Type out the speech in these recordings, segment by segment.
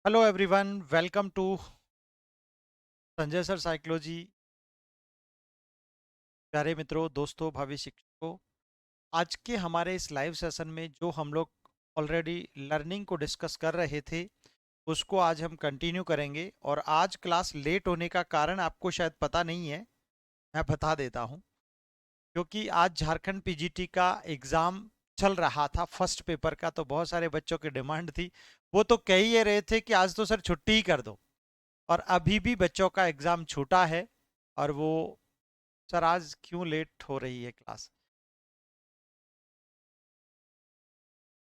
Hello everyone, welcome to Sanjay sir psychology. प्यारे मित्रों, दोस्तों, भावी शिक्षकों, आज के हमारे इस लाइव सेशन में जो हम लोग ऑलरेडी लर्निंग को डिस्कस कर रहे थे उसको आज हम कंटिन्यू करेंगे। और आज क्लास लेट होने का कारण आपको शायद पता नहीं है, मैं बता देता हूँ। क्योंकि आज झारखंड पीजीटी का एग्ज़ाम चल रहा था, फर्स्ट पेपर का, तो बहुत सारे बच्चों की डिमांड थी। वो तो कह ही रहे थे कि आज तो सर छुट्टी ही कर दो। और अभी भी बच्चों का एग्ज़ाम छूटा है। और वो, सर आज क्यों लेट हो रही है क्लास,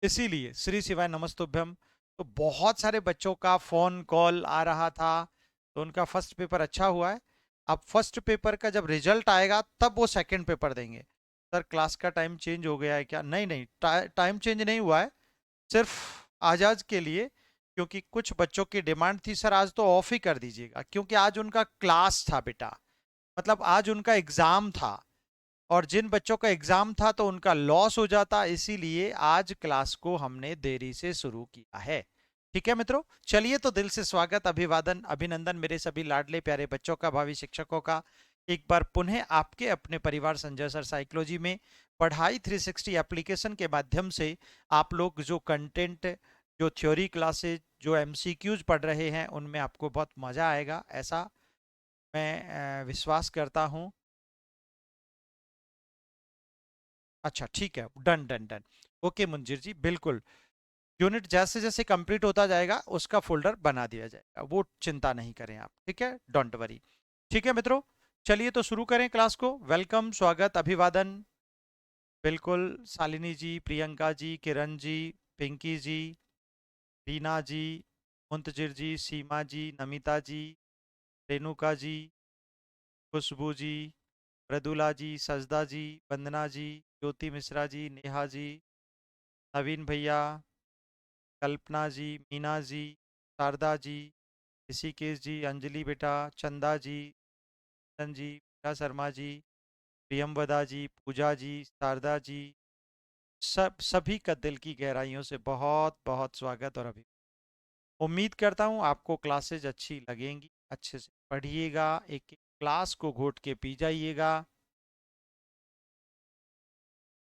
इसीलिए श्री शिवाय नमस्तुभ्यम। तो बहुत सारे बच्चों का फोन कॉल आ रहा था, तो उनका फर्स्ट पेपर अच्छा हुआ है। अब फर्स्ट पेपर का जब रिजल्ट आएगा तब वो सेकंड पेपर देंगे। सर क्लास का टाइम चेंज हो गया है क्या? नहीं नहीं, टाइम चेंज नहीं हुआ है, सिर्फ आज के लिए। क्योंकि कुछ बच्चों की डिमांड थी, सर आज तो ऑफ ही कर दीजिएगा, क्योंकि आज उनका क्लास था बेटा, मतलब आज उनका एग्जाम था। और जिन बच्चों का एग्जाम था तो उनका लॉस हो जाता, इसीलिए आज क्लास को हमने देरी से शुरू किया है। ठीक है मित्रों, चलिए तो दिल से स्वागत, अभिवादन, अभिनंदन मेरे सभी लाडले प्यारे बच्चों का, भावी शिक्षकों का। एक बार पुनः आपके अपने परिवार संजय सर साइकोलॉजी में पढ़ाई 360 एप्लीकेशन के माध्यम से आप लोग जो कंटेंट, जो थ्योरी क्लासेज, जो एमसीक्यूज पढ़ रहे हैं, उनमें आपको बहुत मजा आएगा, ऐसा मैं विश्वास करता हूं। अच्छा ठीक है, done done done. Okay Munzir जी, बिल्कुल। यूनिट जैसे जैसे कंप्लीट होता जाएगा उसका फोल्डर बना दिया जाएगा, वो चिंता नहीं करें आप, ठीक है, डोंट वरी। ठीक है मित्रों, चलिए तो शुरू करें क्लास को। वेलकम, स्वागत, अभिवादन। बिल्कुल, शालिनी जी, प्रियंका जी, किरण जी, पिंकी जी, रीना जी, मुंतजिर जी, सीमा जी, नमिता जी, रेणुका जी, खुशबू जी, मृदुला जी, सजदा जी, वंदना जी, ज्योति मिश्रा जी, नेहा जी, नवीन भैया, कल्पना जी, मीना जी, शारदा जी, ऋषिकेश जी, अंजलि बेटा, चंदा जी, चंदन जी, पूजा शर्मा जी, प्रियमवदा जी, पूजा जी, शारदा जी, सभी का दिल की गहराइयों से बहुत बहुत स्वागत और अभी उम्मीद करता हूँ आपको क्लासेज अच्छी लगेंगी। अच्छे से पढ़िएगा, एक एक क्लास को घोट के पी जाइएगा।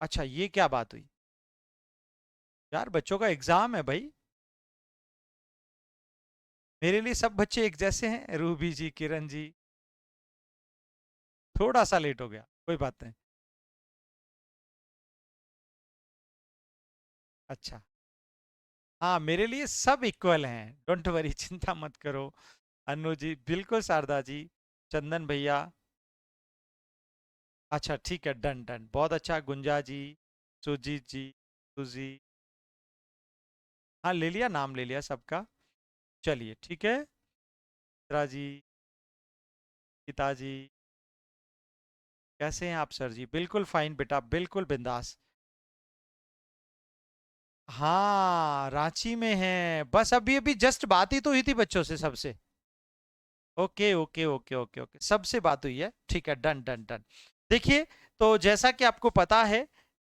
अच्छा, ये क्या बात हुई? यार बच्चों का एग्जाम है भाई। मेरे लिए सब बच्चे एक जैसे हैं, रूबी जी, किरण जी। थोड़ा सा लेट हो गया, कोई बात नहीं। अच्छा, हाँ, मेरे लिए सब इक्वल हैं, डोंट वरी, चिंता मत करो। अनु जी, बिल्कुल, शारदा जी, चंदन भैया। अच्छा ठीक है, डन डन, बहुत अच्छा, गुंजा जी, सुजीत जी, सुजी। हाँ ले लिया, नाम ले लिया सबका। चलिए ठीक है। मित्रा जी, पिताजी, कैसे हैं आप सर जी? बिल्कुल फाइन बेटा, बिल्कुल बिंदास। हाँ, रांची में है, बस अभी अभी जस्ट बात ही तो हुई थी बच्चों से सबसे। Okay okay okay okay okay, सबसे बात हुई है, ठीक है, डन डन डन। देखिए, तो जैसा कि आपको पता है,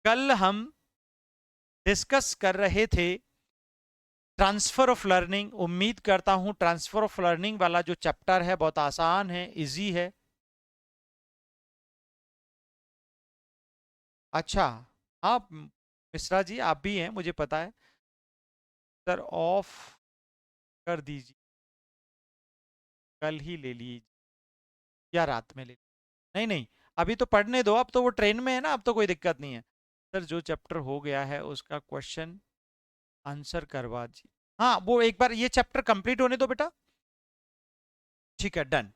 कल हम डिस्कस कर रहे थे ट्रांसफर ऑफ लर्निंग। उम्मीद करता हूं ट्रांसफर ऑफ लर्निंग वाला जो चैप्टर है बहुत आसान है, इजी है। अच्छा, आप मिश्रा जी आप भी हैं, मुझे पता है। सर ऑफ कर दीजिए, कल ही ले लीजिए या रात में ले। नहीं नहीं, अभी तो पढ़ने दो, अब तो वो ट्रेन में है ना, अब तो कोई दिक्कत नहीं है। सर जो चैप्टर हो गया है उसका क्वेश्चन आंसर करवा जी। हाँ, वो एक बार ये चैप्टर कंप्लीट होने दो बेटा। ठीक है, डन।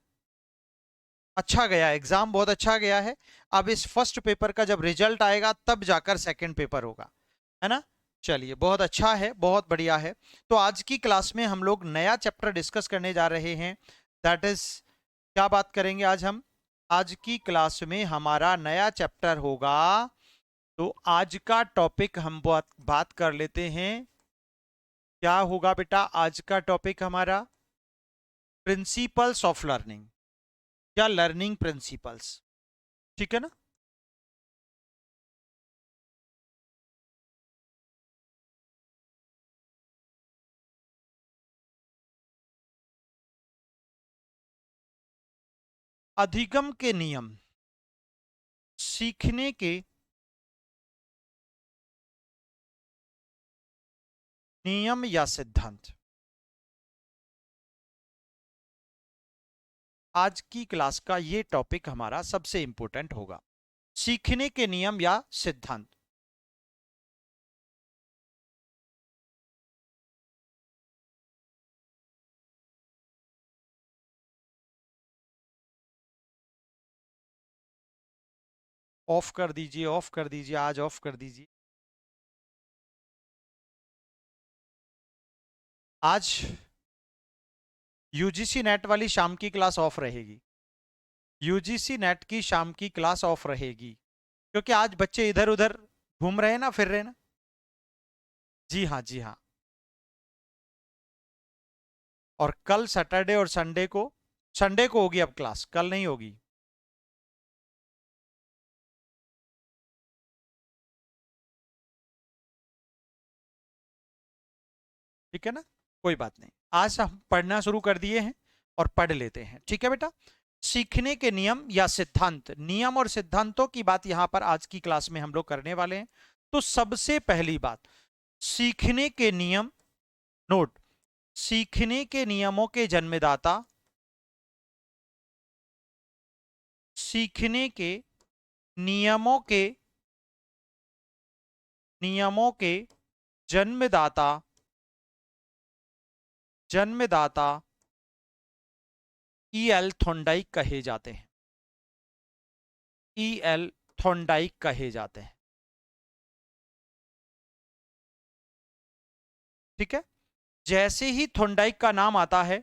अच्छा गया एग्जाम, बहुत अच्छा गया है। अब इस फर्स्ट पेपर का जब रिजल्ट आएगा तब जाकर सेकंड पेपर होगा, है ना? चलिए, बहुत अच्छा है, बहुत बढ़िया है। तो आज की क्लास में हम लोग नया चैप्टर डिस्कस करने जा रहे हैं। दैट इज, क्या बात करेंगे आज हम? आज की क्लास में हमारा नया चैप्टर होगा। तो आज का टॉपिक हम बात कर लेते हैं। क्या होगा बेटा आज का टॉपिक हमारा? प्रिंसिपल्स ऑफ लर्निंग, या लर्निंग प्रिंसिपल्स। ठीक है ना? अधिगम के नियम, सीखने के नियम या सिद्धांत। आज की क्लास का ये टॉपिक हमारा सबसे इंपॉर्टेंट होगा, सीखने के नियम या सिद्धांत। ऑफ कर दीजिए, ऑफ कर दीजिए, आज ऑफ कर दीजिए। आज यूजीसी नेट वाली शाम की क्लास ऑफ रहेगी। यूजीसी नेट की शाम की क्लास ऑफ रहेगी क्योंकि आज बच्चे इधर उधर घूम रहे हैं ना, फिर रहे हैं ना। जी हाँ, जी हाँ। और कल सैटरडे और संडे को होगी अब क्लास, कल नहीं होगी। ठीक है ना, कोई बात नहीं। आज हम पढ़ना शुरू कर दिए हैं और पढ़ लेते हैं, ठीक है बेटा। सीखने के नियम या सिद्धांत, नियम और सिद्धांतों की बात यहां पर आज की क्लास में हम लोग करने वाले हैं। तो सबसे पहली बात, सीखने के नियम। नोट, सीखने के नियमों के जन्मदाता, सीखने के नियमों के जन्मदाता, जन्मदाता E.L. थॉर्नडाइक कहे जाते हैं। E.L. थॉर्नडाइक कहे जाते हैं, ठीक है। जैसे ही थॉर्नडाइक का नाम आता है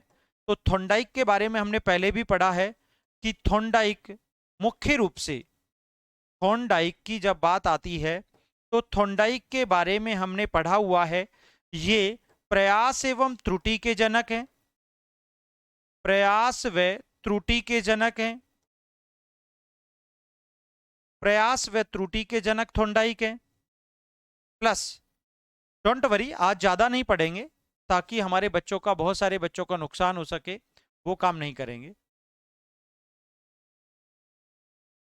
तो थॉर्नडाइक के बारे में हमने पहले भी पढ़ा है कि थॉर्नडाइक मुख्य रूप से, थॉर्नडाइक की जब बात आती है तो थॉर्नडाइक के बारे में हमने पढ़ा हुआ है, ये प्रयास एवं त्रुटि के जनक हैं। प्रयास व त्रुटि के जनक हैं। प्रयास व त्रुटि के जनक थॉर्नडाइक हैं। प्लस, डोंट वरी, आज ज्यादा नहीं पढ़ेंगे ताकि हमारे बच्चों का, बहुत सारे बच्चों का नुकसान हो सके, वो काम नहीं करेंगे।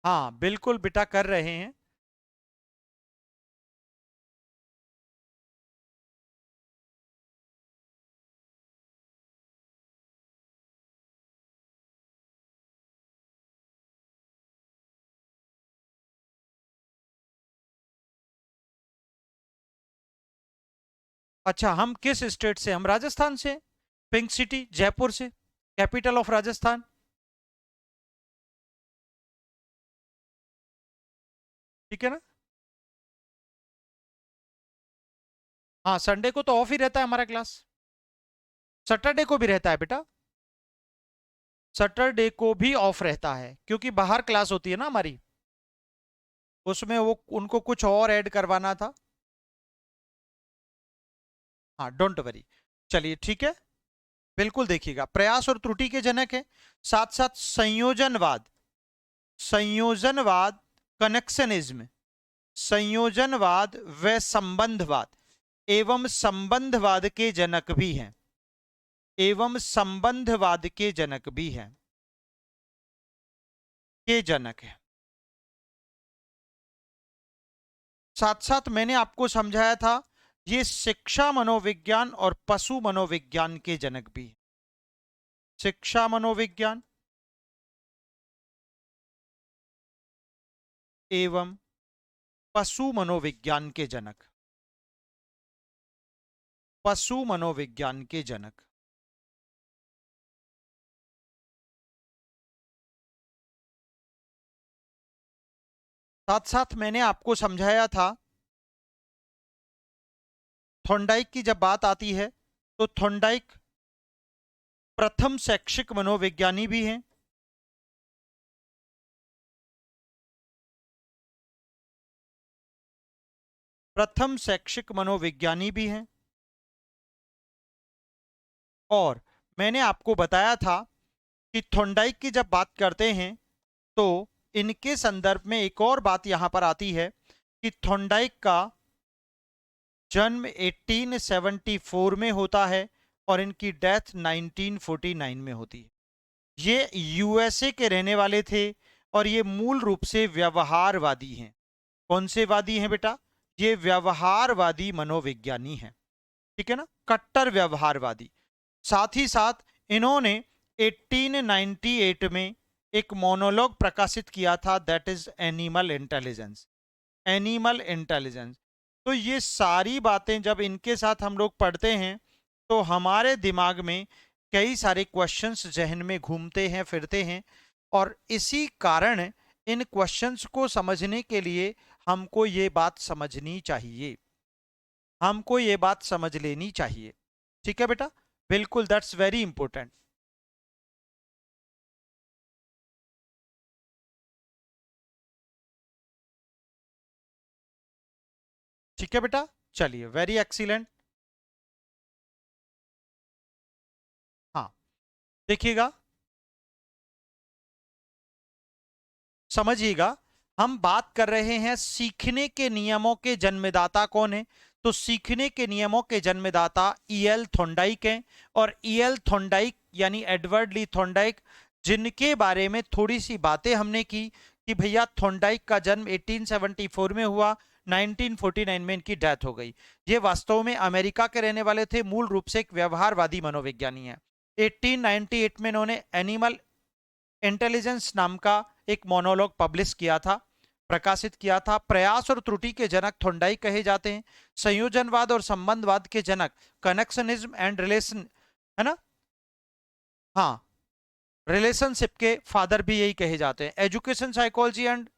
हाँ बिल्कुल बेटा, कर रहे हैं। अच्छा, हम किस स्टेट से? हम राजस्थान से, पिंक सिटी जयपुर से, कैपिटल ऑफ राजस्थान। ठीक है ना। हाँ, संडे को तो ऑफ ही रहता है हमारा क्लास। सैटरडे को भी रहता है बेटा, सैटरडे को भी ऑफ रहता है क्योंकि बाहर क्लास होती है ना हमारी, उसमें वो उनको कुछ और ऐड करवाना था। हाँ डोंट वरी, चलिए ठीक है। बिल्कुल देखिएगा, प्रयास और त्रुटि के जनक है। साथ साथ संयोजनवाद, संयोजनवाद, कनेक्शनिज्म, संयोजनवाद व संबंधवाद एवं संबंधवाद के जनक भी हैं, एवं संबंधवाद के जनक भी हैं, के जनक है। साथ साथ मैंने आपको समझाया था, ये शिक्षा मनोविज्ञान और पशु मनोविज्ञान के जनक भी हैं। शिक्षा मनोविज्ञान एवं पशु मनोविज्ञान के जनक, पशु मनोविज्ञान के जनक। साथ साथ मैंने आपको समझाया था, थॉर्नडाइक की जब बात आती है तो थॉर्नडाइक प्रथम शैक्षिक मनोविज्ञानी भी हैं। प्रथम शैक्षिक मनोविज्ञानी भी हैं। और मैंने आपको बताया था कि थॉर्नडाइक की जब बात करते हैं तो इनके संदर्भ में एक और बात यहां पर आती है कि थॉर्नडाइक का जन्म 1874 में होता है और इनकी डेथ 1949 में होती है। ये यूएसए के रहने वाले थे और ये मूल रूप से व्यवहारवादी हैं। कौन से वादी हैं बेटा? ये व्यवहारवादी मनोविज्ञानी हैं। ठीक है ना, कट्टर व्यवहारवादी। साथ ही साथ इन्होंने 1898 में एक मोनोलॉग प्रकाशित किया था, that is animal intelligence. Animal intelligence. तो ये सारी बातें जब इनके साथ हम लोग पढ़ते हैं तो हमारे दिमाग में कई सारे क्वेश्चंस जहन में घूमते हैं, फिरते हैं, और इसी कारण इन क्वेश्चंस को समझने के लिए हमको ये बात समझनी चाहिए, हमको ये बात समझ लेनी चाहिए। ठीक है बेटा, बिल्कुल, दैट्स वेरी इंपॉर्टेंट। ठीक है बेटा, चलिए, वेरी एक्सीलेंट। हाँ, देखिएगा, समझिएगा, हम बात कर रहे हैं सीखने के नियमों के जन्मदाता कौन है। तो सीखने के नियमों के जन्मदाता ईएल थॉर्नडाइक हैं। और ईएल थॉर्नडाइक यानी एडवर्ड ली थॉर्नडाइक, जिनके बारे में थोड़ी सी बातें हमने की कि भैया थॉर्नडाइक का जन्म 1874 में हुआ, 1949 में इनकी डेथ हो गई। ये वास्तव में अमेरिका के रहने वाले थे, मूल रूप से एक व्यवहारवादी मनोविज्ञानी है। 1898 में इन्होंने एनिमल इंटेलिजेंस नाम का एक मोनोलॉग पब्लिश किया था, प्रकाशित किया था। प्रयास और त्रुटि के जनक थॉर्नडाइक कहे जाते हैं। संयोजनवाद और संबंधवाद के जनक कनेक्शनिज्म एंड रिलेशन, है ना, हाँ, रिलेशनशिप के फादर भी यही कहे जाते हैं। Education psychology and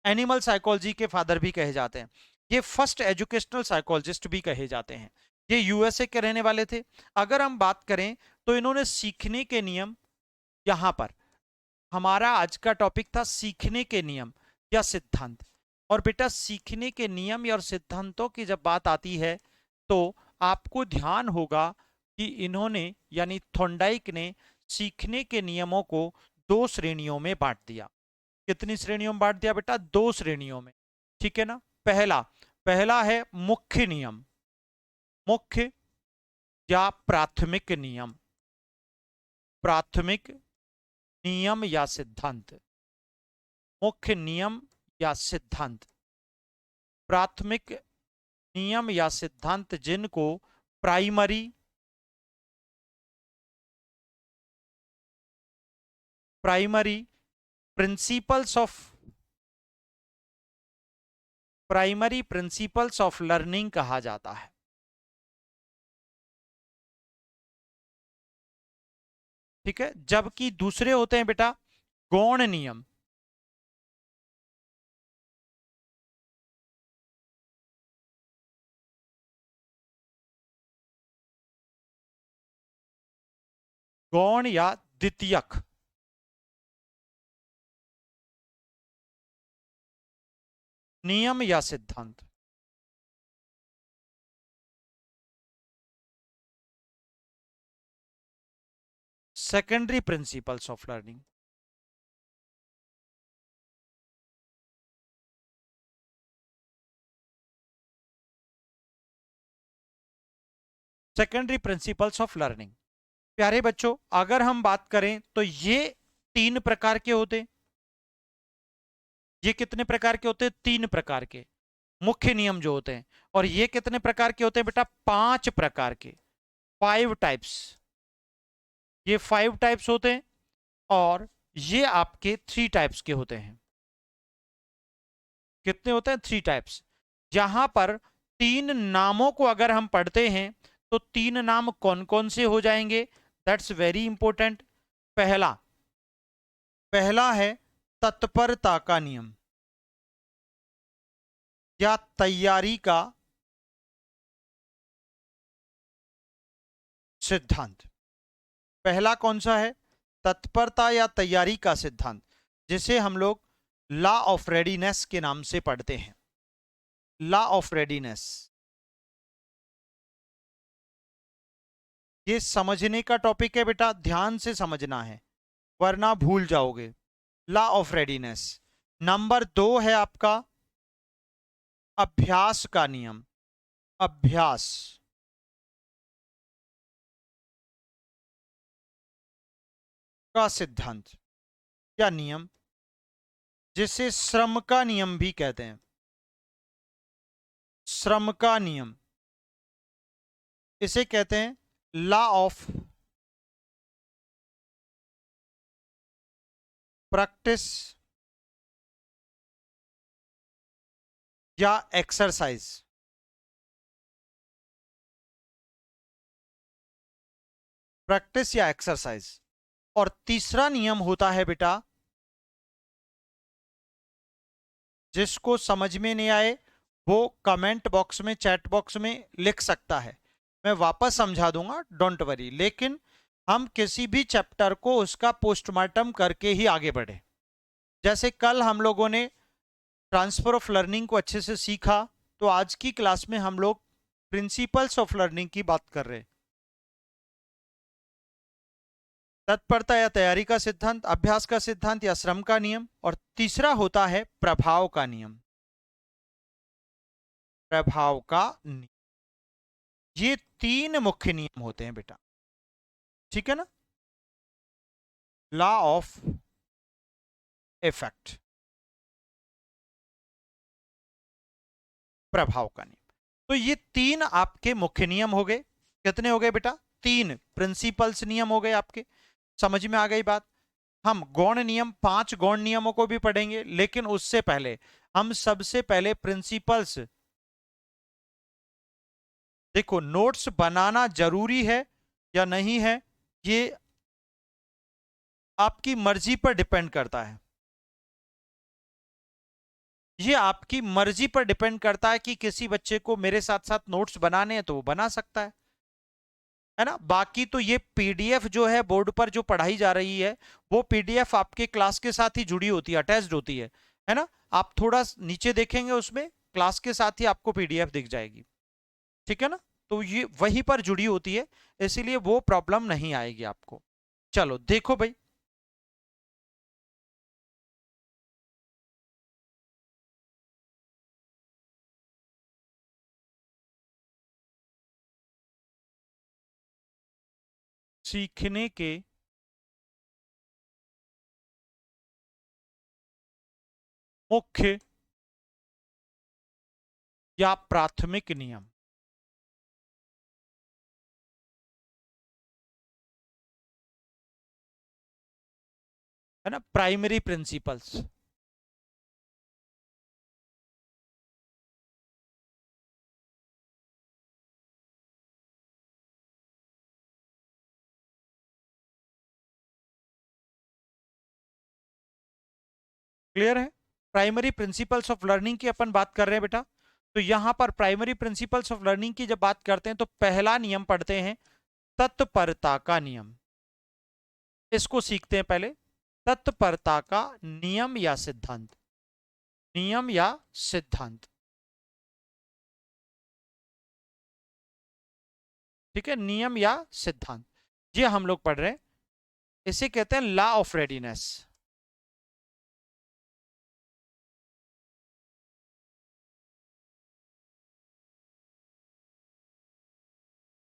animal psychology के फादर भी कहे जाते हैं। ये फर्स्ट एजुकेशनल साइकोलॉजिस्ट भी कहे जाते हैं। ये यूएसए के रहने वाले थे। अगर हम बात करें तो इन्होंने सीखने के नियम, यहां पर हमारा आज का टॉपिक था सीखने के नियम या सिद्धांत। और बेटा सीखने के नियम और सिद्धांतों की जब बात आती है तो आपको ध्यान होगा कि इन्होंने यानी थॉर्नडाइक ने सीखने के नियमों को दो श्रेणियों में बांट दिया। कितनी श्रेणियों में बांट दिया बेटा? दो श्रेणियों में। ठीक है ना। पहला पहला है मुख्य नियम, मुख्य या प्राथमिक नियम, प्राथमिक नियम या सिद्धांत, मुख्य नियम या सिद्धांत, प्राथमिक नियम या सिद्धांत, जिनको primary primary principles of primary principles of learning कहा जाता है। ठीक है, जबकि दूसरे होते हैं बेटा गौण नियम। गौण या द्वितीयक नियम या सिद्धांत। Secondary principles of learning. Secondary principles of learning. प्यारे बच्चों, अगर हम बात करें तो ये तीन प्रकार के होते हैं। ये कितने प्रकार के होते हैं? तीन प्रकार के मुख्य नियम जो होते हैं। और ये कितने प्रकार के होते हैं बेटा? पांच प्रकार के, 5 टाइप्स। ये 5 टाइप्स होते हैं। और ये आपके 3 टाइप्स के होते हैं। कितने होते हैं? 3 टाइप्स। यहां पर तीन नामों को अगर हम पढ़ते हैं तो तीन नाम कौन कौन से हो जाएंगे? That's very important. पहला पहला है तत्परता का नियम या तैयारी का सिद्धांत। पहला कौन सा है? तत्परता या तैयारी का सिद्धांत, जिसे हम लोग लॉ ऑफ रेडीनेस के नाम से पढ़ते हैं। लॉ ऑफ रेडीनेस, ये समझने का टॉपिक है बेटा, ध्यान से समझना है वरना भूल जाओगे। Law of readiness. नंबर 2 है आपका अभ्यास का नियम। अभ्यास, का सिद्धांत या नियम, जिसे श्रम का नियम भी कहते हैं, श्रम का नियम, इसे कहते हैं लॉ ऑफ प्रैक्टिस या एक्सरसाइज। प्रैक्टिस या एक्सरसाइज। और तीसरा नियम होता है बेटा, जिसको समझ में नहीं आए वो कमेंट बॉक्स में, चैट बॉक्स में लिख सकता है, मैं वापस समझा दूंगा, डोंट वरी। लेकिन हम किसी भी चैप्टर को उसका पोस्टमार्टम करके ही आगे बढ़े। जैसे कल हम लोगों ने ट्रांसफर ऑफ लर्निंग को अच्छे से सीखा, तो आज की क्लास में हम लोग प्रिंसिपल्स ऑफ लर्निंग की बात कर रहे हैं। तत्परता या तैयारी का सिद्धांत, अभ्यास का सिद्धांत या श्रम का नियम, और तीसरा होता है प्रभाव का नियम, प्रभाव का नियम। ये तीन मुख्य नियम होते हैं बेटा, ठीक है ना। लॉ ऑफ इफेक्ट, प्रभाव का नियम। तो ये तीन आपके मुख्य नियम हो गए। कितने हो गए बेटा? तीन प्रिंसिपल्स नियम हो गए आपके। समझ में आ गई बात? हम गौण नियम, 5 गौण नियमों को भी पढ़ेंगे, लेकिन उससे पहले हम सबसे पहले प्रिंसिपल्स। देखो, नोट्स बनाना जरूरी है या नहीं है, ये आपकी मर्जी पर डिपेंड करता है। ये आपकी मर्जी पर डिपेंड करता है कि किसी बच्चे को मेरे साथ साथ नोट्स बनाने हैं तो वो बना सकता है ना। बाकी तो ये पीडीएफ जो है बोर्ड पर जो पढ़ाई जा रही है, वो पीडीएफ आपके क्लास के साथ ही जुड़ी होती है, अटैच्ड होती है ना। आप थोड़ा नीचे देखेंगे, उसमें क्लास के साथ ही आपको पीडीएफ दिख जाएगी, ठीक है ना। तो ये वहीं पर जुड़ी होती है, इसीलिए वो प्रॉब्लम नहीं आएगी आपको। चलो देखो भाई, सीखने के मुख्य या प्राथमिक नियम, है ना, प्राइमरी प्रिंसिपल्स। क्लियर है? प्राइमरी प्रिंसिपल्स ऑफ लर्निंग की अपन बात कर रहे हैं बेटा। तो यहां पर प्राइमरी प्रिंसिपल्स ऑफ लर्निंग की जब बात करते हैं, तो पहला नियम पढ़ते हैं, तत्परता का नियम। इसको सीखते हैं पहले। तत्परता का नियम या सिद्धांत, नियम या सिद्धांत, ठीक है, नियम या सिद्धांत, ये हम लोग पढ़ रहे हैं। इसे कहते हैं लॉ ऑफ रेडीनेस।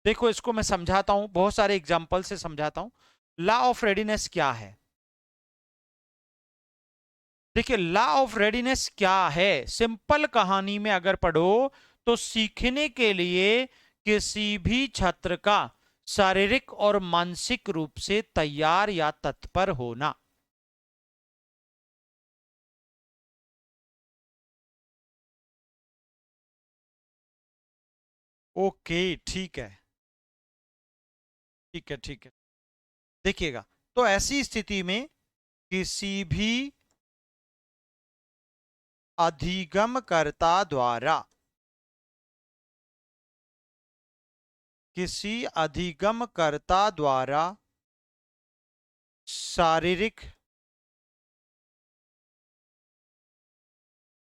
देखो, इसको मैं समझाता हूं, बहुत सारे एग्जाम्पल से समझाता हूं। लॉ ऑफ रेडीनेस क्या है? देखिए, लॉ ऑफ रेडीनेस क्या है, सिंपल कहानी में अगर पढ़ो तो सीखने के लिए किसी भी छात्र का शारीरिक और मानसिक रूप से तैयार या तत्पर होना। ओके, ठीक है, ठीक है, ठीक है। देखिएगा, तो ऐसी स्थिति में किसी भी अधिगमकर्ता द्वारा, किसी अधिगमकर्ता द्वारा शारीरिक,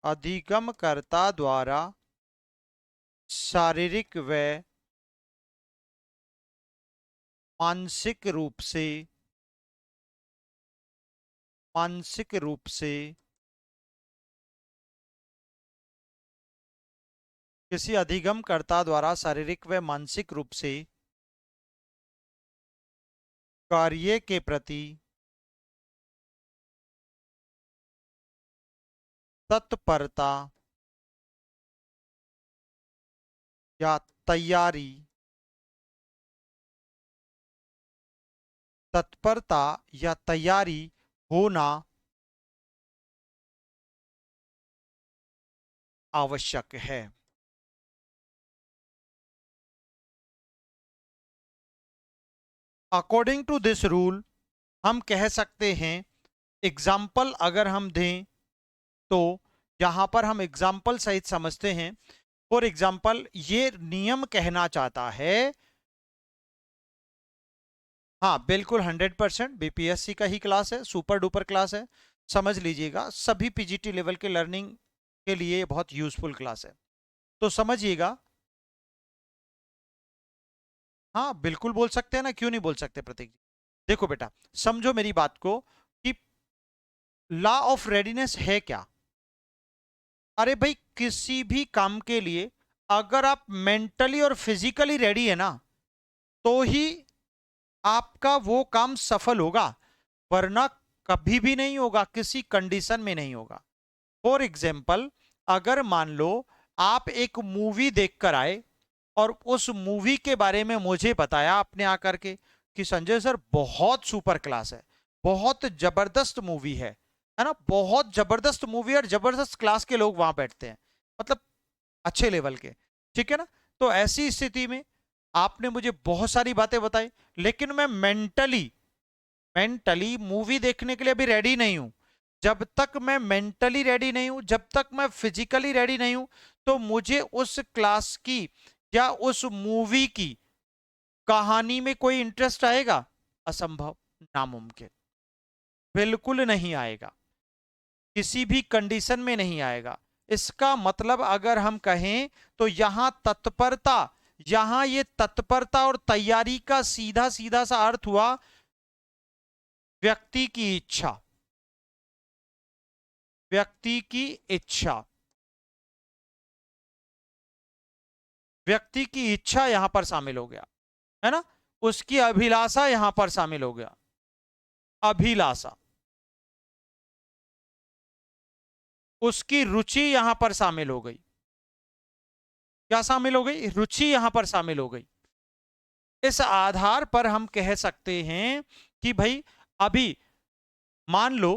अधिगमकर्ता द्वारा शारीरिक व मानसिक रूप से, मानसिक रूप से, किसी अधिगमकर्ता द्वारा शारीरिक व मानसिक रूप से कार्य के प्रति तत्परता या तैयारी, तत्परता या तैयारी होना आवश्यक है। अकॉर्डिंग टू दिस रूल हम कह सकते हैं, एग्जाम्पल अगर हम दें तो यहां पर हम एग्जाम्पल सहित समझते हैं। फॉर एग्जाम्पल ये नियम कहना चाहता है, हाँ बिल्कुल 100% बीपीएससी का ही क्लास है, सुपर डुपर क्लास है, समझ लीजिएगा सभी पीजीटी लेवल के लर्निंग के लिए बहुत यूजफुल क्लास है, तो समझिएगा। हाँ बिल्कुल बोल सकते हैं ना, क्यों नहीं बोल सकते प्रतीक जी। देखो बेटा, समझो मेरी बात को कि लॉ ऑफ रेडीनेस है क्या। अरे भाई किसी भी काम के लिए अगर आप मेंटली और फिजिकली रेडी है ना, तो ही आपका वो काम सफल होगा, वरना कभी भी नहीं होगा, किसी कंडीशन में नहीं होगा। फॉर एग्जाम्पल अगर मान लो आप एक मूवी देखकर आए और उस मूवी के बारे में मुझे बताया आपने आकर के कि संजय सर बहुत सुपर क्लास है, बहुत जबरदस्त मूवी है ना, बहुत जबरदस्त मूवी और जबरदस्त क्लास के लोग वहां बैठते हैं, मतलब अच्छे लेवल के, ठीक है ना। तो ऐसी स्थिति में आपने मुझे बहुत सारी बातें बताई, लेकिन मैं मेंटली मेंटली मूवी देखने के लिए अभी रेडी नहीं हूं। जब तक मैं मेंटली रेडी नहीं हूं, जब तक मैं फिजिकली रेडी नहीं हूं, तो मुझे उस क्लास की या उस मूवी की कहानी में कोई इंटरेस्ट आएगा? असंभव, नामुमकिन, बिल्कुल नहीं आएगा, किसी भी कंडीशन में नहीं आएगा। इसका मतलब अगर हम कहें तो यहां तत्परता, यहां ये तत्परता और तैयारी का सीधा सीधा सा अर्थ हुआ व्यक्ति की इच्छा, व्यक्ति की इच्छा, व्यक्ति की इच्छा यहां पर शामिल हो गया, है ना। उसकी अभिलाषा यहां पर शामिल हो गया, अभिलाषा, उसकी रुचि यहां पर शामिल हो गई। क्या शामिल हो गई? रुचि यहां पर शामिल हो गई। इस आधार पर हम कह सकते हैं कि भाई अभी मान लो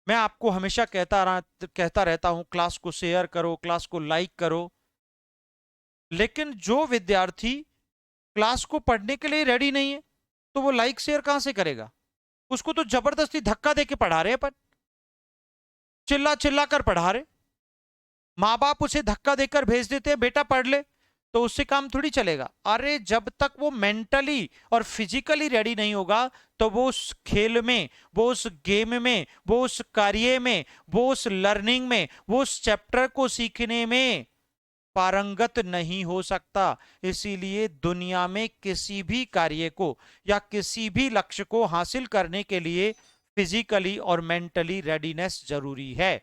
मैं आपको हमेशा कहता रहता हूं क्लास को शेयर करो, क्लास को लाइक करो, लेकिन जो विद्यार्थी क्लास को पढ़ने के लिए रेडी नहीं है, तो वो लाइक शेयर कहां से करेगा? उसको तो जबरदस्ती धक्का देके पढ़ा रहे हैं अपन, चिल्ला चिल्ला कर पढ़ा रहे, माँ बाप उसे धक्का देकर भेज देते हैं बेटा पढ़ ले, तो उससे काम थोड़ी चलेगा। अरे जब तक वो मेंटली और फिजिकली रेडी नहीं होगा, तो वो उस खेल में, वो उस गेम में, वो उस कार्य में, वो उस लर्निंग में, वो उस चैप्टर को सीखने में पारंगत नहीं हो सकता। इसीलिए दुनिया में किसी भी कार्य को या किसी भी लक्ष्य को हासिल करने के लिए फिजिकली और मेंटली रेडीनेस जरूरी है।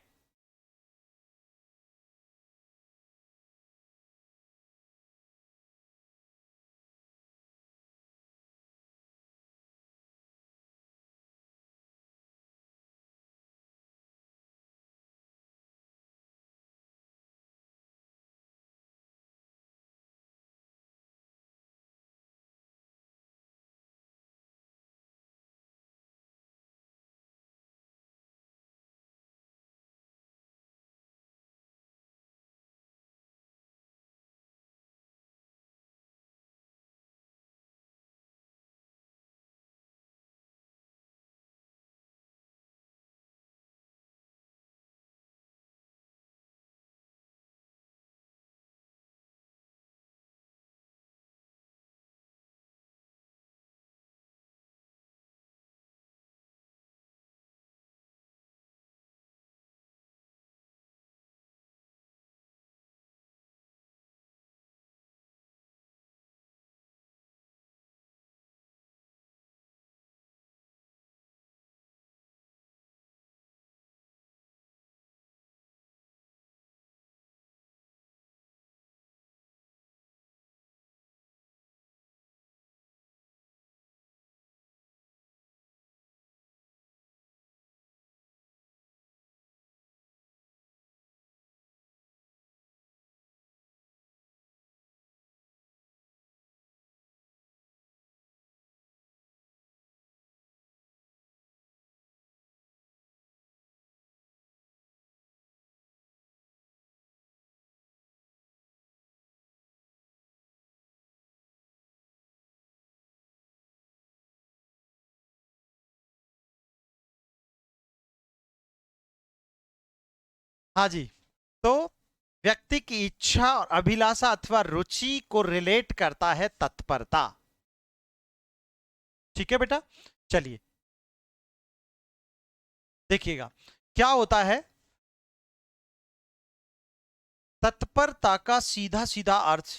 हाँ जी। तो व्यक्ति की इच्छा और अभिलाषा अथवा रुचि को रिलेट करता है तत्परता। ठीक है बेटा, चलिए देखिएगा क्या होता है। तत्परता का सीधा सीधा अर्थ,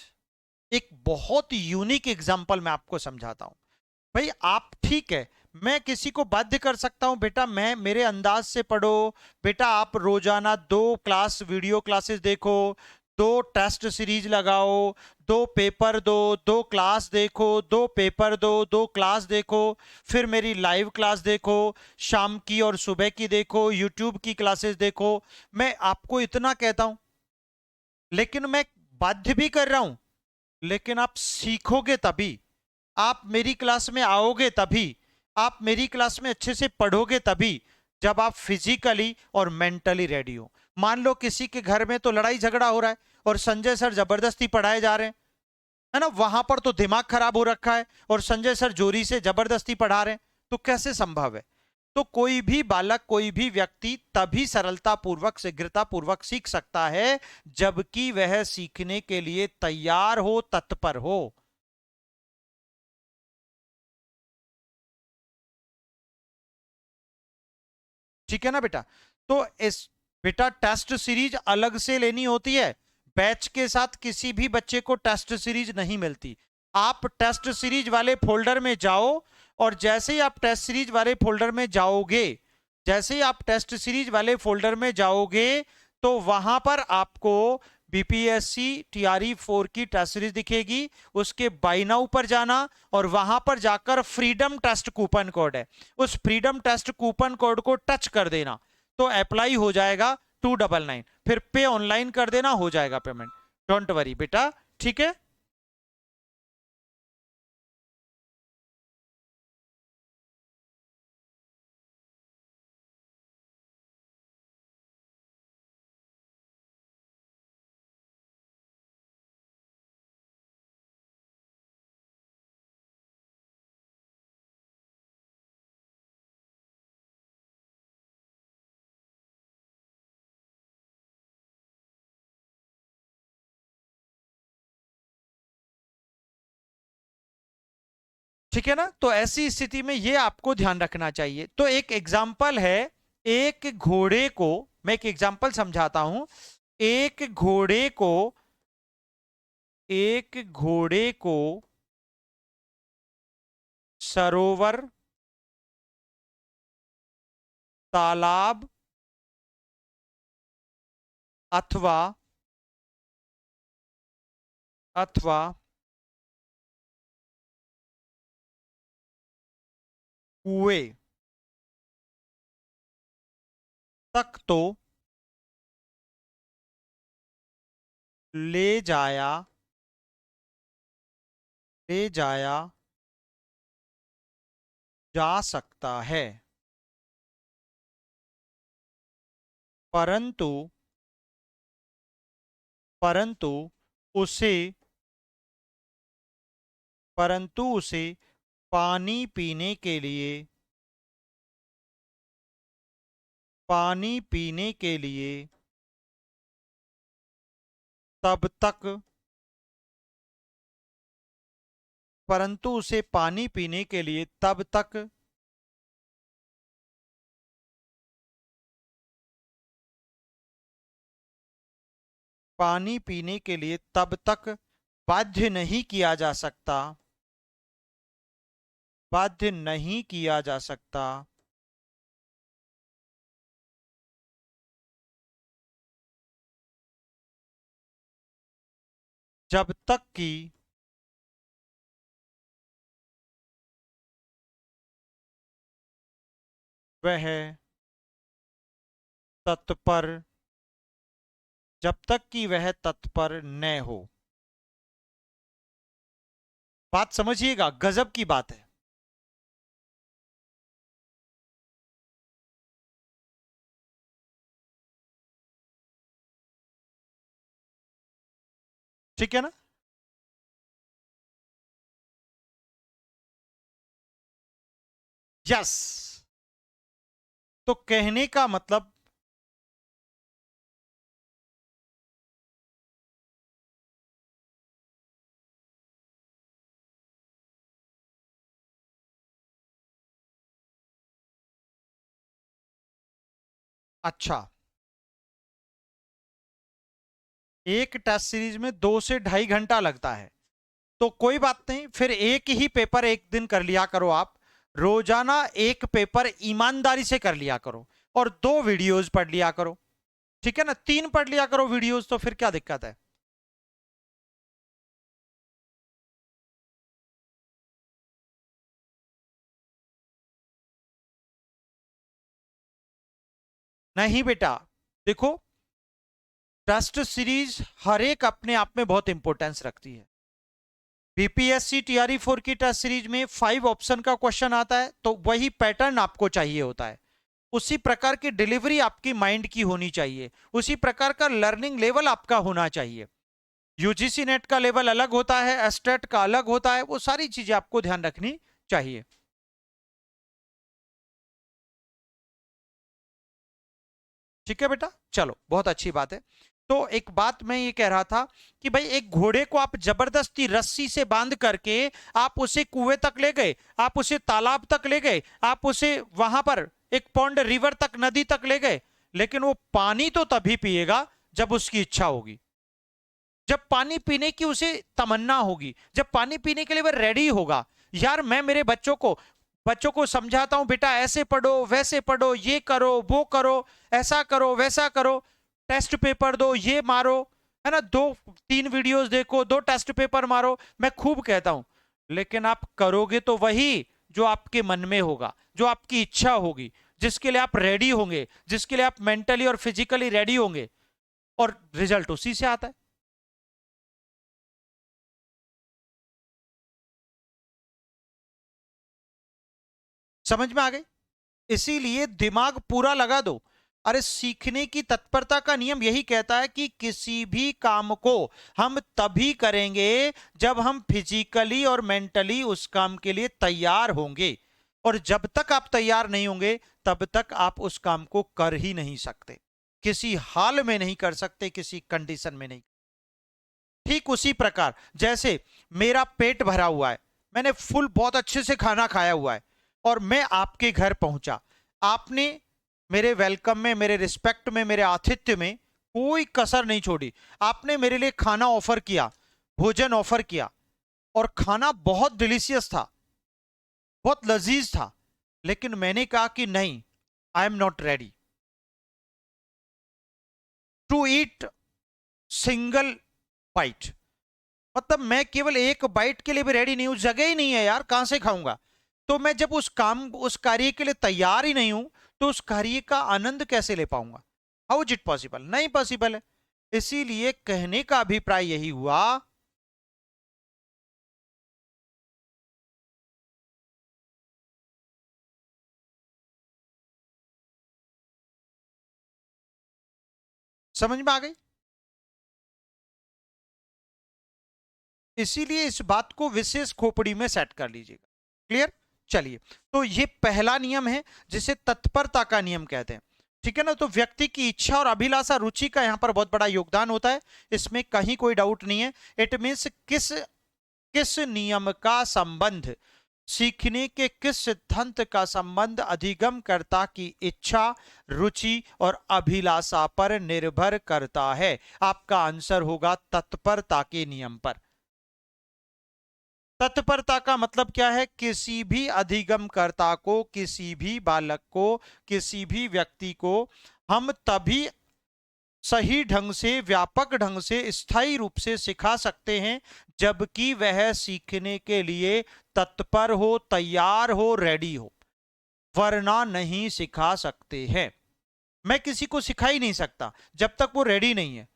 एक बहुत यूनिक एग्जांपल मैं आपको समझाता हूं। भाई आप ठीक है, मैं किसी को बाध्य कर सकता हूं बेटा, मैं मेरे अंदाज से पढ़ो, बेटा आप रोजाना 2 क्लास वीडियो क्लासेस देखो, 2 टेस्ट सीरीज लगाओ, 2 पेपर दो, 2 क्लास देखो, 2 पेपर दो, 2 क्लास देखो, फिर मेरी लाइव क्लास देखो, शाम की और सुबह की देखो, यूट्यूब की क्लासेस देखो। मैं आपको इतना कहता हूं, लेकिन मैं बाध्य भी कर रहा हूं, लेकिन आप सीखोगे तभी, आप मेरी क्लास में आओगे तभी, आप मेरी क्लास में अच्छे से पढ़ोगे तभी, जब आप फिजिकली और मेंटली रेडी हो। मान लो किसी के घर में तो लड़ाई झगड़ा हो रहा है और संजय सर जबरदस्ती पढ़ाए जा रहे हैं, है ना, वहां पर तो दिमाग खराब हो रखा है और संजय सर जोरी से जबरदस्ती पढ़ा रहे हैं, तो कैसे संभव है। तो कोई भी बालक, कोई भी व्यक्ति तभी सरलता पूर्वक, शीघ्रता पूर्वक सीख सकता है जबकि वह सीखने के लिए तैयार हो, तत्पर हो। ठीक है ना बेटा। तो इस, बेटा टेस्ट सीरीज अलग से लेनी होती है, बैच के साथ किसी भी बच्चे को टेस्ट सीरीज नहीं मिलती। आप टेस्ट सीरीज वाले फोल्डर में जाओ, और जैसे ही आप टेस्ट सीरीज वाले फोल्डर में जाओगे, जैसे ही आप टेस्ट सीरीज वाले फोल्डर में जाओगे, तो वहां पर आपको बीपीएससी टीआरई 4 की टेस्ट सीरीज दिखेगी। उसके बाय नाउ पर जाना, और वहां पर जाकर फ्रीडम टेस्ट कूपन कोड है, उस फ्रीडम टेस्ट कूपन कोड को टच कर देना, तो अप्लाई हो जाएगा 299, फिर पे ऑनलाइन कर देना, हो जाएगा पेमेंट। डोंट वरी बेटा, ठीक है। ठीक है ना, तो ऐसी स्थिति में ये आपको ध्यान रखना चाहिए। तो एक एग्जाम्पल है, एक घोड़े को, मैं एक एग्जाम्पल समझाता हूं। एक घोड़े को, एक घोड़े को सरोवर, तालाब अथवा, अथवा कुएं तक तो ले जाया, ले जाया जा सकता है, परंतु, परंतु उसे, परंतु उसे पानी पीने के लिए, पानी पीने के लिए तब तक, परंतु उसे पानी पीने के लिए तब तक, पानी पीने के लिए तब तक बाध्य नहीं किया जा सकता, बाध्य नहीं किया जा सकता, जब तक कि वह तत्पर, जब तक कि वह तत्पर न हो। बात समझिएगा, गजब की बात है। ठीक है ना। यस। तो कहने का मतलब, अच्छा, एक टेस्ट सीरीज में 2 से ढाई घंटा लगता है, तो कोई बात नहीं, फिर एक ही पेपर एक दिन कर लिया करो आप। रोजाना एक पेपर ईमानदारी से कर लिया करो, और 2 वीडियोस पढ़ लिया करो। ठीक है ना, 3 पढ़ लिया करो वीडियोस, तो फिर क्या दिक्कत है। नहीं बेटा, देखो, टेस्ट सीरीज हर एक अपने आप में बहुत इंपॉर्टेंस रखती है। बीपीएससी टीआरई 4 की टेस्ट सीरीज में 5 ऑप्शन का क्वेश्चन आता है, तो वही पैटर्न आपको चाहिए होता है। उसी प्रकार की डिलीवरी आपकी माइंड की होनी चाहिए, उसी प्रकार का लर्निंग लेवल आपका होना चाहिए। यूजीसी नेट का लेवल अलग होता है, एस्टेट का अलग होता है, वो सारी चीजें आपको ध्यान रखनी चाहिए। ठीक है बेटा, चलो बहुत अच्छी बात है। तो एक बात मैं ये कह रहा था कि भाई, एक घोड़े को आप जबरदस्ती रस्सी से बांध करके आप उसे कुएं तक ले गए, आप उसे तालाब तक ले गए, आप उसे वहां पर एक पॉन्ड रिवर तक, नदी तक ले गए, लेकिन वो पानी तो तभी पिएगा जब उसकी इच्छा होगी, जब पानी पीने की उसे तमन्ना होगी, जब पानी पीने के लिए वह रेडी होगा। यार, मैं मेरे बच्चों को समझाता हूं, बेटा ऐसे पढ़ो, वैसे पढ़ो, ये करो, वो करो, ऐसा करो, वैसा करो, टेस्ट पेपर दो, ये मारो, है ना, 2 3 वीडियोस देखो, 2 टेस्ट पेपर मारो, मैं खूब कहता हूं। लेकिन आप करोगे तो वही जो आपके मन में होगा, जो आपकी इच्छा होगी, जिसके लिए आप रेडी होंगे, जिसके लिए आप मेंटली और फिजिकली रेडी होंगे, और रिजल्ट उसी से आता है। समझ में आ गई। इसीलिए दिमाग पूरा लगा दो। अरे, सीखने की तत्परता का नियम यही कहता है कि किसी भी काम को हम तभी करेंगे जब हम फिजिकली और मेंटली उस काम के लिए तैयार होंगे, और जब तक आप तैयार नहीं होंगे तब तक आप उस काम को कर ही नहीं सकते, किसी हाल में नहीं कर सकते, किसी कंडीशन में नहीं। ठीक उसी प्रकार जैसे मेरा पेट भरा हुआ है, मैंने फुल बहुत अच्छे से खाना खाया हुआ है, और मैं आपके घर पहुंचा, आपने मेरे वेलकम में, मेरे रिस्पेक्ट में, मेरे आतिथ्य में कोई कसर नहीं छोड़ी। आपने मेरे लिए खाना ऑफर किया, भोजन ऑफर किया, और खाना बहुत डिलीशियस था, बहुत लजीज था, लेकिन मैंने कहा कि नहीं, I am not ready to eat single bite. मतलब मैं केवल एक बाइट के लिए भी रेडी नहीं हूं, जगह ही नहीं है यार, कहां से खाऊंगा। तो मैं जब उस कार्य के लिए तैयार ही नहीं हूं, तो उस कार्य का आनंद कैसे ले पाऊंगा। हाउ इज इट पॉसिबल, नहीं पॉसिबल है। इसीलिए कहने का अभिप्राय यही हुआ। समझ में आ गई। इसीलिए इस बात को विशेष खोपड़ी में सेट कर लीजिएगा। क्लियर। चलिए, तो ये पहला नियम है, जिसे तत्परता का नियम कहते हैं। ठीक है ना, तो व्यक्ति की इच्छा और अभिलाषा, रुचि का यहां पर बहुत बड़ा योगदान होता है, इसमें कहीं कोई डाउट नहीं है। इट मीन्स किस किस नियम का संबंध, सीखने के किस सिद्धांत का संबंध अधिगमकर्ता की इच्छा, रुचि और अभिलाषा पर निर्भर करता है। आपका आंसर होगा तत्परता के नियम पर। तत्परता का मतलब क्या है, किसी भी अधिगमकर्ता को, किसी भी बालक को, किसी भी व्यक्ति को हम तभी सही ढंग से, व्यापक ढंग से, स्थायी रूप से सिखा सकते हैं जबकि वह सीखने के लिए तत्पर हो, तैयार हो, रेडी हो, वरना नहीं सिखा सकते हैं। मैं किसी को सिखा ही नहीं सकता जब तक वो रेडी नहीं है।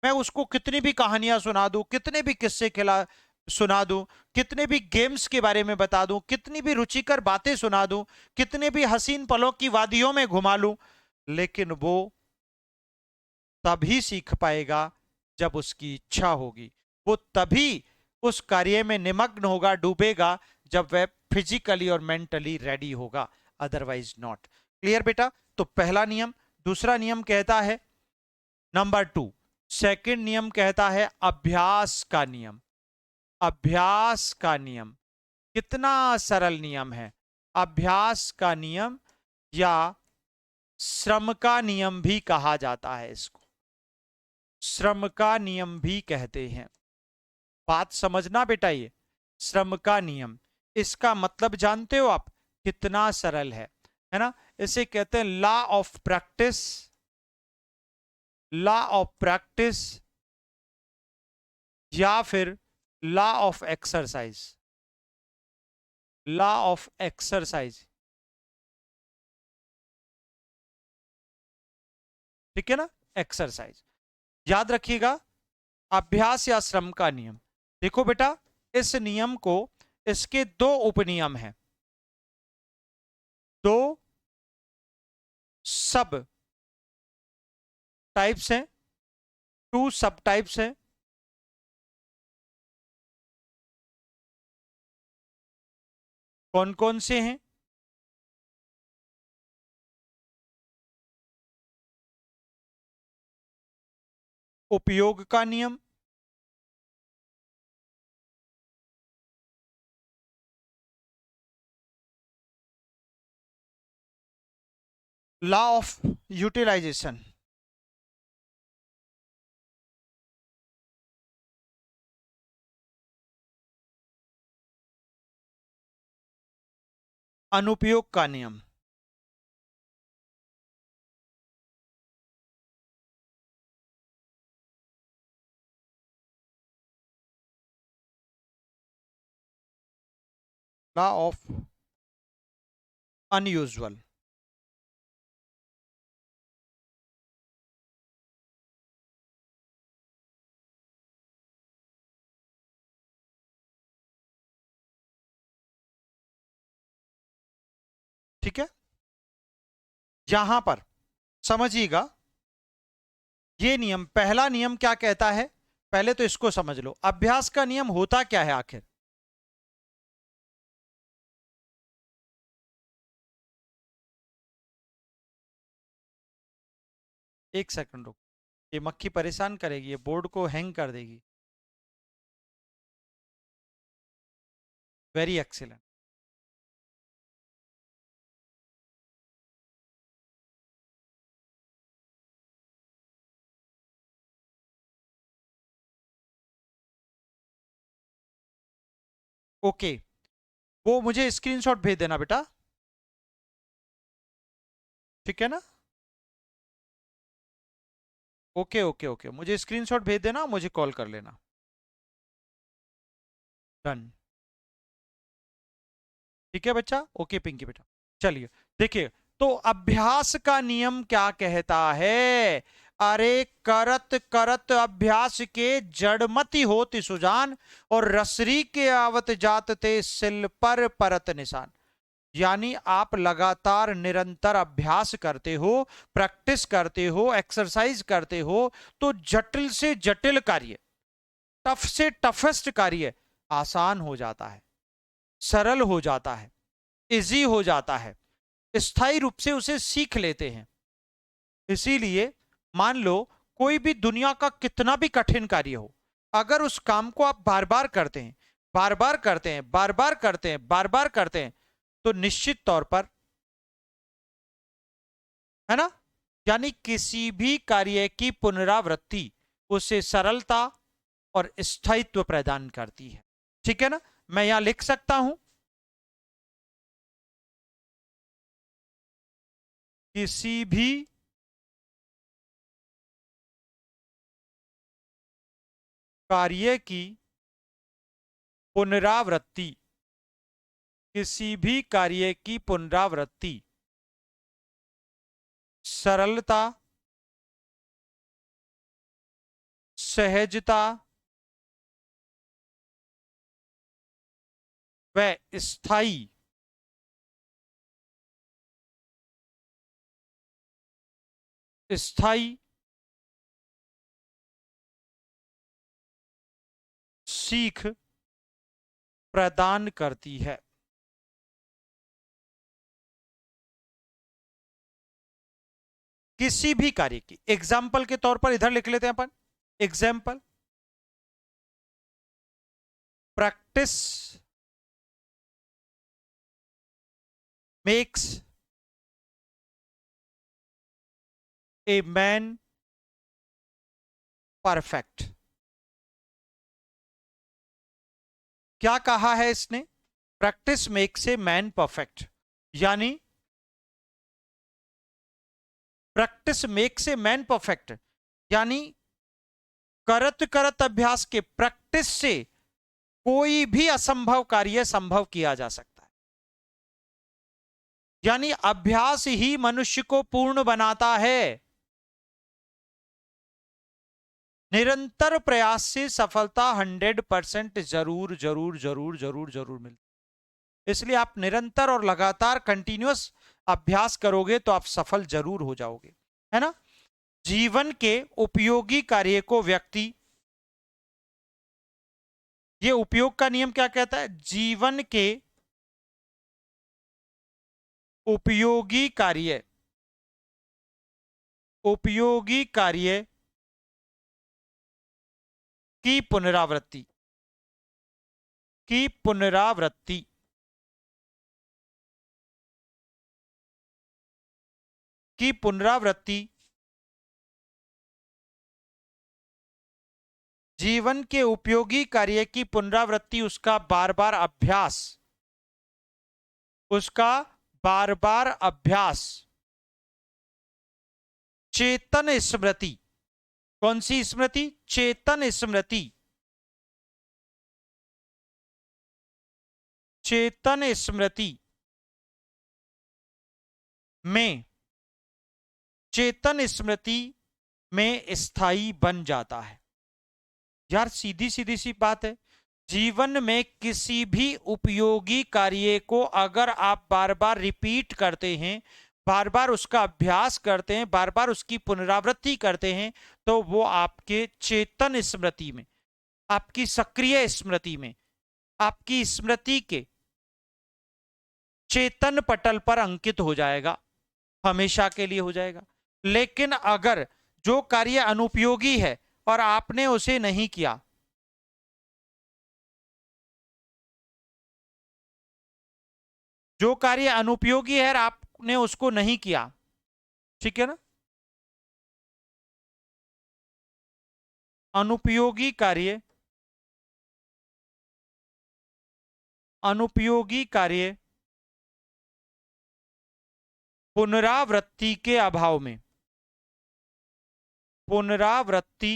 मैं उसको कितनी भी कहानियां सुना दूं, कितने भी किस्से खिला सुना दूं, कितने भी गेम्स के बारे में बता दूं, कितनी भी रुचिकर बातें सुना दूं, कितने भी हसीन पलों की वादियों में घुमा लूं, लेकिन वो तभी सीख पाएगा जब उसकी इच्छा होगी। वो तभी उस कार्य में निमग्न होगा, डूबेगा, जब वह फिजिकली और मेंटली रेडी होगा, अदरवाइज नॉट। क्लियर बेटा। तो पहला नियम। दूसरा नियम कहता है, नंबर 2, सेकंड नियम कहता है अभ्यास का नियम। अभ्यास का नियम कितना सरल नियम है। अभ्यास का नियम, या श्रम का नियम भी कहा जाता है इसको, श्रम का नियम भी कहते हैं। बात समझना बेटा, ये श्रम का नियम, इसका मतलब जानते हो आप, कितना सरल है ना। इसे कहते हैं law of practice, law of practice या फिर law of exercise, law of exercise, ठीक है ना, एक्सरसाइज। याद रखिएगा, अभ्यास या श्रम का नियम। देखो बेटा, इस नियम को, इसके दो उपनियम हैं, दो सब टाइप्स हैं, टू सब टाइप्स हैं। कौन कौन से हैं? उपयोग का नियम, लॉ ऑफ यूटिलाइजेशन, अनुपयोग का नियम। Law of unusual. ठीक है, यहां पर समझिएगा, ये नियम, पहला नियम क्या कहता है, पहले तो इसको समझ लो, अभ्यास का नियम होता क्या है आखिर। एक सेकंड रुक, ये मक्खी परेशान करेगी, ये बोर्ड को हैंग कर देगी। Very excellent. ओके, वो मुझे स्क्रीनशॉट भेज देना बेटा, ठीक है ना। ओके ओके ओके, मुझे स्क्रीनशॉट भेज देना, मुझे कॉल कर लेना। डन। ठीक है बच्चा, ओके पिंकी बेटा। चलिए, देखिए, तो अभ्यास का नियम क्या कहता है। अरे, करत करत अभ्यास के जड़मति होति सुजान, और रसरी के आवत जात ते सिल पर परत निशान। यानी आप लगातार निरंतर अभ्यास करते हो, प्रैक्टिस करते हो, एक्सरसाइज करते हो, तो जटिल से जटिल कार्य, टफ से टफेस्ट कार्य आसान हो जाता है, सरल हो जाता है, इजी हो जाता है, स्थायी रूप से उसे सीख लेते हैं। इसीलिए मान लो, कोई भी दुनिया का कितना भी कठिन कार्य हो, अगर उस काम को आप बार बार करते हैं, बार बार करते हैं, बार बार करते हैं, बार बार करते हैं, तो निश्चित तौर पर, है ना, यानी किसी भी कार्य की पुनरावृत्ति उसे सरलता और स्थायित्व प्रदान करती है। ठीक है ना, मैं यहां लिख सकता हूं, किसी भी कार्य की पुनरावृत्ति, किसी भी कार्य की पुनरावृत्ति सरलता, सहजता व स्थायी, स्थायी सीख प्रदान करती है। किसी भी कार्य की, एग्जाम्पल के तौर पर इधर लिख लेते हैं अपन, example, practice makes a man perfect. क्या कहा है इसने? Practice makes a man perfect, यानी practice makes a man perfect, यानी करत करत अभ्यास के, प्रैक्टिस से कोई भी असंभव कार्य संभव किया जा सकता है। यानी अभ्यास ही मनुष्य को पूर्ण बनाता है। निरंतर प्रयास से सफलता 100% जरूर जरूर जरूर जरूर जरूर मिलती। इसलिए आप निरंतर और लगातार कंटिन्यूअस अभ्यास करोगे तो आप सफल जरूर हो जाओगे, है ना। जीवन के उपयोगी कार्य को व्यक्ति, ये उपयोग का नियम क्या कहता है? जीवन के उपयोगी कार्य, उपयोगी कार्य की पुनरावृत्ति, की पुनरावृत्ति, की पुनरावृत्ति, जीवन के उपयोगी कार्य की पुनरावृत्ति, उसका बार बार अभ्यास, उसका बार बार अभ्यास, चेतन स्मृति। कौन सी स्मृति? चेतन स्मृति, चेतन स्मृति में, चेतन स्मृति में स्थायी बन जाता है। यार सीधी सीधी सी बात है, जीवन में किसी भी उपयोगी कार्य को अगर आप बार बार रिपीट करते हैं, बार बार उसका अभ्यास करते हैं, बार बार उसकी पुनरावृत्ति करते हैं, तो वो आपके चेतन स्मृति में, आपकी सक्रिय स्मृति में, आपकी स्मृति के चेतन पटल पर अंकित हो जाएगा, हमेशा के लिए हो जाएगा। लेकिन अगर जो कार्य अनुपयोगी है और आपने उसे नहीं किया, जो कार्य अनुपयोगी है और आपने उसको नहीं किया, ठीक है ना, अनुपयोगी कार्य, अनुपयोगी कार्य पुनरावृत्ति के अभाव में, पुनरावृत्ति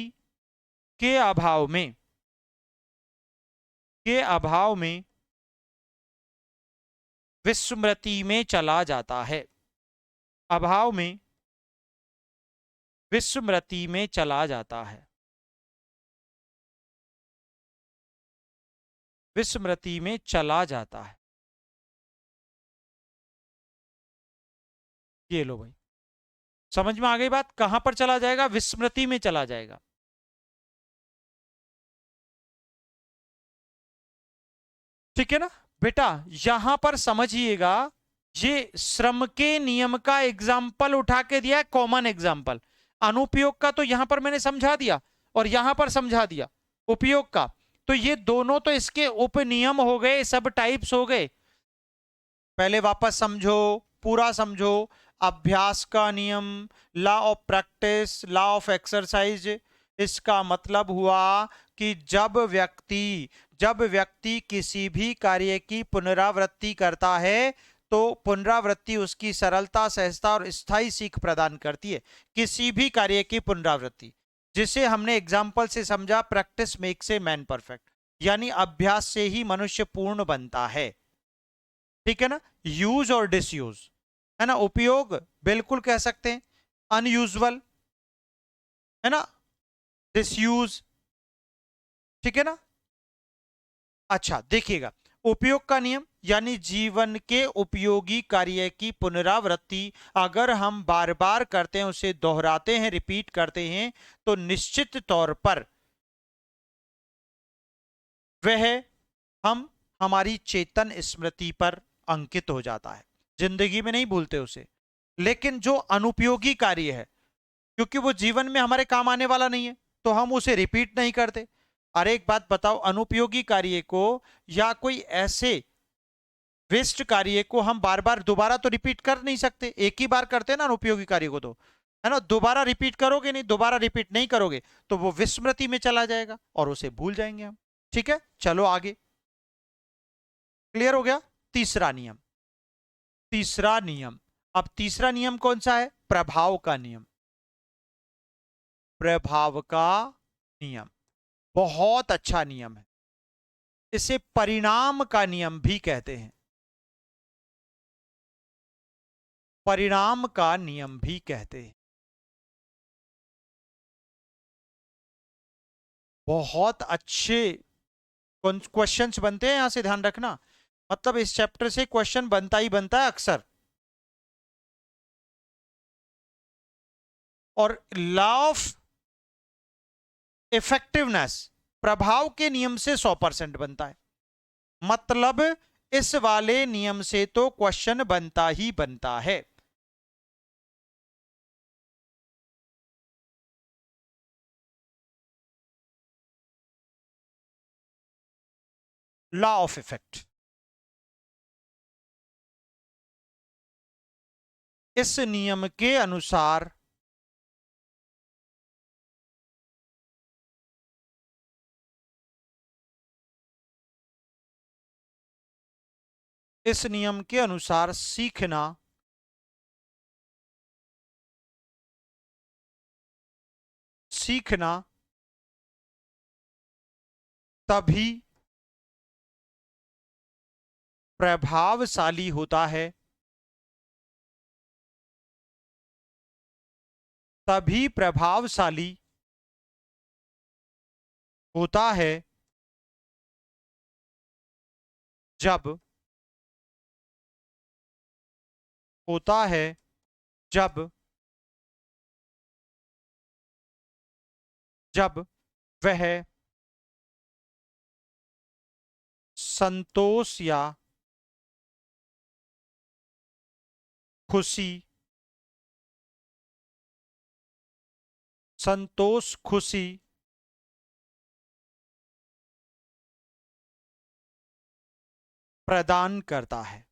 के अभाव में, के अभाव में विस्मृति में चला जाता है, अभाव में विस्मृति में चला जाता है, विस्मृति में चला जाता है। ये लो भाई, समझ में आ गई बात? कहां पर चला जाएगा? विस्मृति में चला जाएगा। ठीक है ना बेटा, यहां पर समझिएगा, ये श्रम के नियम का एग्जाम्पल उठा के दिया है, कॉमन एग्जाम्पल। अनुपयोग का तो यहां पर मैंने समझा दिया और यहां पर समझा दिया उपयोग का, तो ये दोनों तो इसके उपनियम हो गए, सब टाइप्स हो गए। पहले वापस समझो, पूरा समझो। अभ्यास का नियम, law of practice, law of exercise, इसका मतलब हुआ कि जब व्यक्ति किसी भी कार्य की पुनरावृत्ति करता है तो पुनरावृत्ति उसकी सरलता, सहजता और स्थायी सीख प्रदान करती है। किसी भी कार्य की पुनरावृत्ति, जिसे हमने एग्जाम्पल से समझा, practice makes a man perfect, यानी अभ्यास से ही मनुष्य पूर्ण बनता है। ठीक है ना। यूज और डिसयूज, है ना। उपयोग बिल्कुल कह सकते हैं, अनयूजुअल, है ना, डिसयूज, ठीक है ना। अच्छा देखिएगा, उपयोग का नियम यानी जीवन के उपयोगी कार्य की पुनरावृत्ति अगर हम बार बार करते हैं, उसे दोहराते हैं, रिपीट करते हैं, तो निश्चित तौर पर वह हमारी चेतन स्मृति पर अंकित हो जाता है, जिंदगी में नहीं भूलते उसे। लेकिन जो अनुपयोगी कार्य है, क्योंकि वो जीवन में हमारे काम आने वाला नहीं है, तो हम उसे रिपीट नहीं करते। अरे एक बात बताओ, अनुपयोगी कार्य को या कोई ऐसे वेस्ट कार्य को हम बार बार दोबारा तो रिपीट कर नहीं सकते, एक ही बार करते हैं ना अनुपयोगी कार्य को। तो है ना, दोबारा रिपीट करोगे नहीं, दोबारा रिपीट नहीं करोगे तो वो विस्मृति में चला जाएगा और उसे भूल जाएंगे हम। ठीक है, चलो आगे। क्लियर हो गया। तीसरा नियम, तीसरा नियम। अब तीसरा नियम कौन सा है? प्रभाव का नियम। प्रभाव का नियम बहुत अच्छा नियम है। इसे परिणाम का नियम भी कहते हैं, परिणाम का नियम भी कहते हैं। बहुत अच्छे क्वेश्चंस बनते हैं यहां से, ध्यान रखना। मतलब इस चैप्टर से क्वेश्चन बनता ही बनता है अक्सर। और लॉ ऑफ इफेक्टिवनेस प्रभाव के नियम से 100% बनता है। मतलब इस वाले नियम से तो क्वेश्चन बनता ही बनता है। लॉ ऑफ इफेक्ट, इस नियम के अनुसार इस नियम के अनुसार सीखना सीखना तभी प्रभावशाली होता है, तभी प्रभावशाली होता है जब होता है जब जब वह संतोष या खुशी, संतोष खुशी प्रदान करता है।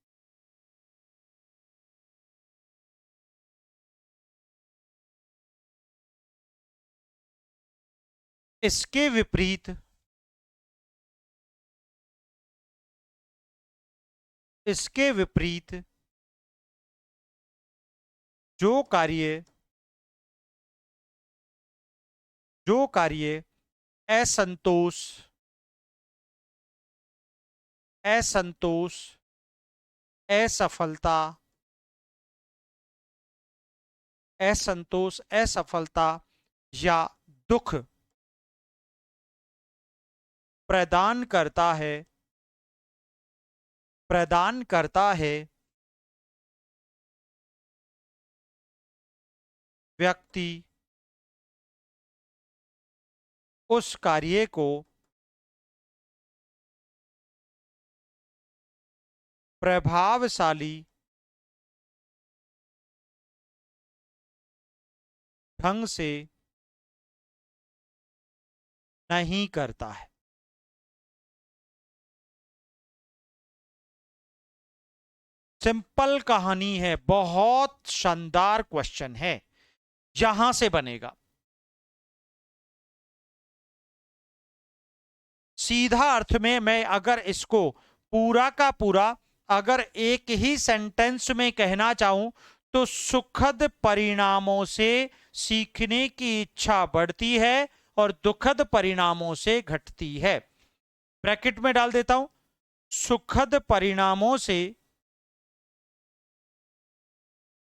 इसके विपरीत, इसके विपरीत जो कार्य जो कार्य असंतोष असंतोष असफलता असंतोष असफलता या दुख प्रदान करता है, प्रदान करता है, व्यक्ति उस कार्य को प्रभावशाली ढंग से नहीं करता है। सिंपल कहानी है, बहुत शानदार क्वेश्चन है, यहां से बनेगा। सीधा अर्थ में मैं अगर इसको पूरा का पूरा अगर एक ही सेंटेंस में कहना चाहूं तो सुखद परिणामों से सीखने की इच्छा बढ़ती है और दुखद परिणामों से घटती है। ब्रैकेट में डाल देता हूं, सुखद परिणामों से,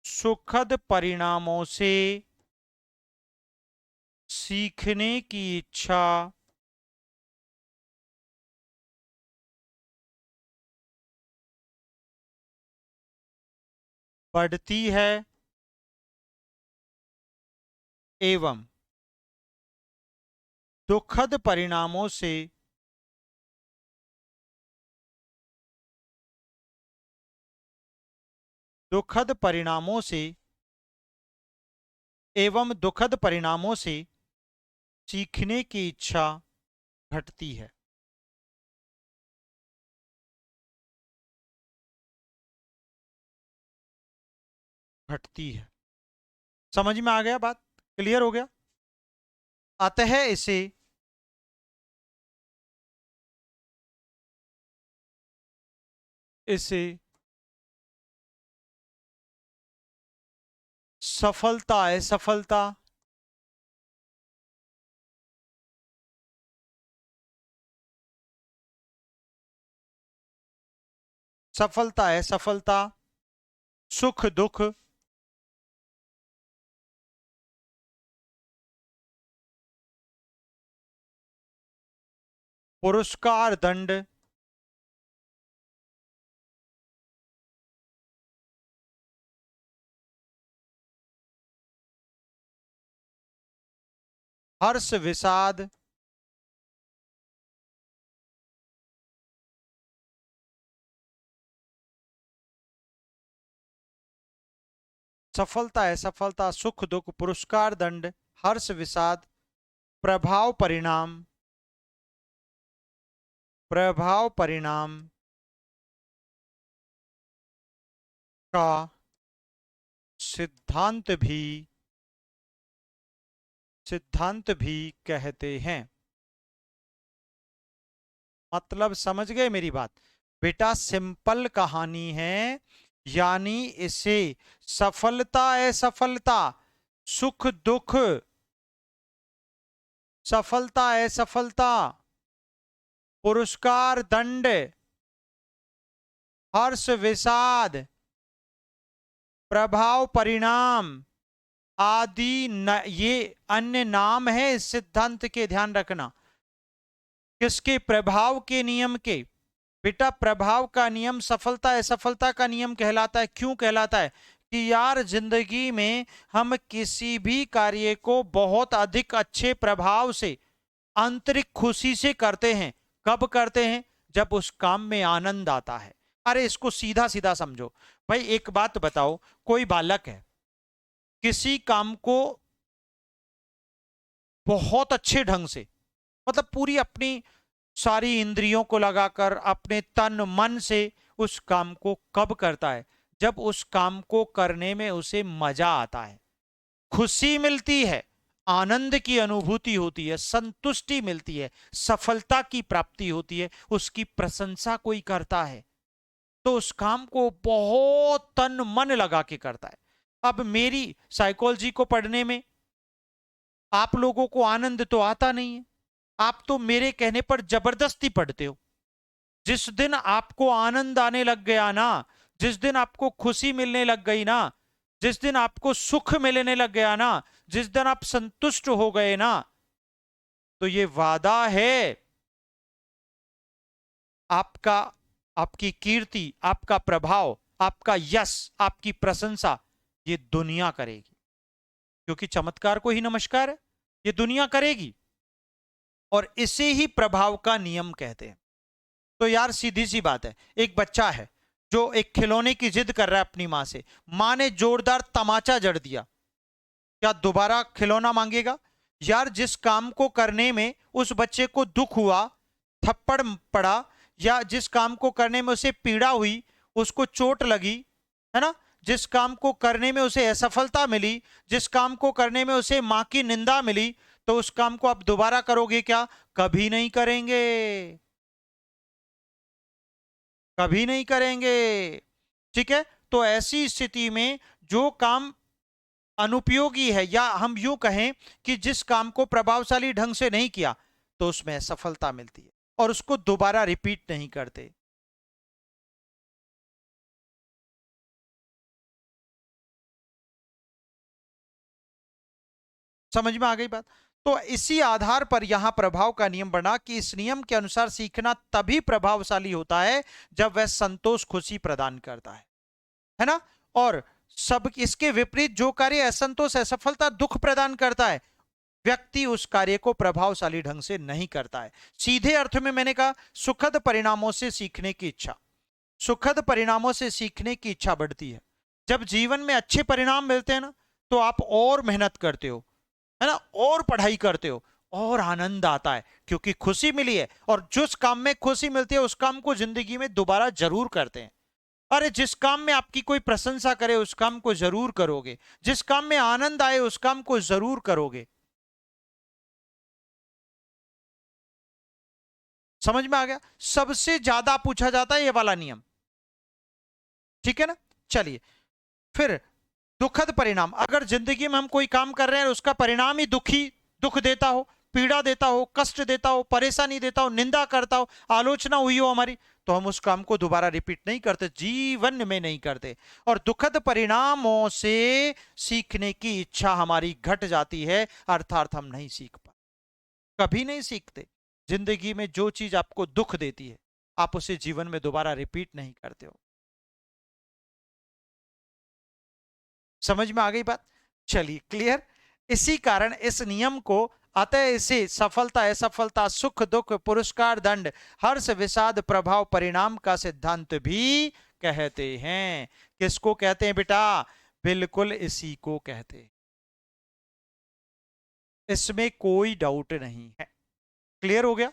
सुखद परिणामों से सीखने की इच्छा बढ़ती है एवं दुखद परिणामों से दुखद परिणामों से एवं दुखद परिणामों से सीखने की इच्छा घटती है। घटती है। समझ में आ गया बात? क्लियर हो गया? अतः इसे सफलता है, सफलता सफलता है, सफलता सुख दुख पुरस्कार दंड हर्ष विषाद सफलता है, सफलता सुख दुख पुरस्कार दंड हर्ष विषाद प्रभाव परिणाम, प्रभाव परिणाम का सिद्धांत भी, सिद्धांत भी कहते हैं। मतलब समझ गए मेरी बात? बेटा सिंपल कहानी है, यानी इसे सफलता असफलता सुख दुख, सफलता असफलता पुरस्कार दंड हर्ष विषाद प्रभाव परिणाम आदि ये अन्य नाम है इस सिद्धांत के, ध्यान रखना। किसके? प्रभाव के नियम के। बेटा प्रभाव का नियम सफलता असफलता का नियम कहलाता है। क्यों कहलाता है? कि यार जिंदगी में हम किसी भी कार्य को बहुत अधिक अच्छे प्रभाव से, आंतरिक खुशी से करते हैं। कब करते हैं? जब उस काम में आनंद आता है। अरे इसको सीधा सीधा समझो भाई। एक बात बताओ, कोई बालक है, किसी काम को बहुत अच्छे ढंग से, मतलब पूरी अपनी सारी इंद्रियों को लगाकर अपने तन मन से उस काम को कब करता है? जब उस काम को करने में उसे मजा आता है, खुशी मिलती है, आनंद की अनुभूति होती है, संतुष्टि मिलती है, सफलता की प्राप्ति होती है, उसकी प्रशंसा कोई करता है तो उस काम को बहुत तन मन लगा के करता है। अब मेरी साइकोलॉजी को पढ़ने में आप लोगों को आनंद तो आता नहीं है, आप तो मेरे कहने पर जबरदस्ती पढ़ते हो। जिस दिन आपको आनंद आने लग गया ना, जिस दिन आपको खुशी मिलने लग गई ना, जिस दिन आपको सुख मिलने लग गया ना, जिस दिन आप संतुष्ट हो गए ना, तो ये वादा है आपका, आपकी कीर्ति, आपका प्रभाव, आपका यश, आपकी प्रशंसा ये दुनिया करेगी। क्योंकि चमत्कार को ही नमस्कार है, ये दुनिया करेगी। और इसे ही प्रभाव का नियम कहते हैं। तो यार सीधी सी बात है, एक बच्चा है जो एक खिलौने की जिद कर रहा है अपनी मां से, मां ने जोरदार तमाचा जड़ दिया, क्या दोबारा खिलौना मांगेगा? यार जिस काम को करने में उस बच्चे को दुख हुआ, थप्पड़ पड़ा, या जिस काम को करने में उसे पीड़ा हुई, उसको चोट लगी, है ना, जिस काम को करने में उसे असफलता मिली, जिस काम को करने में उसे मां की निंदा मिली, तो उस काम को आप दोबारा करोगे क्या? कभी नहीं करेंगे, कभी नहीं करेंगे। ठीक है? तो ऐसी स्थिति में जो काम अनुपयोगी है, या हम यूं कहें कि जिस काम को प्रभावशाली ढंग से नहीं किया, तो उसमें सफलता मिलती है और उसको दोबारा रिपीट नहीं करते। समझ में आ गई बात? तो इसी आधार पर यहां प्रभाव का नियम बना कि इस नियम के अनुसार सीखना तभी प्रभावशाली होता है जब वह संतोष खुशी प्रदान करता है ना। और सब इसके विपरीत जो कार्य असंतोष असफलता दुख प्रदान करता है, व्यक्ति उस कार्य को प्रभावशाली ढंग से नहीं करता है। सीधे अर्थ में मैंने कहा सुखद परिणामों से सीखने की इच्छा, सुखद परिणामों से सीखने की इच्छा बढ़ती है। जब जीवन में अच्छे परिणाम मिलते हैं ना, तो आप और मेहनत करते हो, है ना, और पढ़ाई करते हो, और आनंद आता है क्योंकि खुशी मिली है। और जिस काम में खुशी मिलती है उस काम को जिंदगी में दोबारा जरूर करते हैं। अरे जिस काम में आपकी कोई प्रशंसा करे उस काम को जरूर करोगे, जिस काम में आनंद आए उस काम को जरूर करोगे। समझ में आ गया? सबसे ज्यादा पूछा जाता है ये वाला नियम, ठीक है ना? चलिए फिर, दुखद परिणाम। अगर जिंदगी में हम कोई काम कर रहे हैं और उसका परिणाम ही दुख देता हो, पीड़ा देता हो, कष्ट देता हो, परेशानी देता हो, निंदा करता हो, आलोचना हुई हो हमारी, तो हम उस काम को दोबारा रिपीट नहीं करते, जीवन में नहीं करते। और दुखद परिणामों से सीखने की इच्छा हमारी घट जाती है, अर्थात हम नहीं सीख पाते, कभी नहीं सीखते। जिंदगी में जो चीज आपको दुख देती है, आप उसे जीवन में दोबारा रिपीट नहीं करते हो। समझ में आ गई बात? चलिए क्लियर। इसी कारण इस नियम को, अतः इसे सफलता असफलता सुख दुख पुरस्कार दंड हर्ष विषाद प्रभाव परिणाम का सिद्धांत भी कहते हैं। किसको कहते हैं बेटा? बिल्कुल इसी को कहते हैं, इसमें कोई डाउट नहीं है। क्लियर हो गया?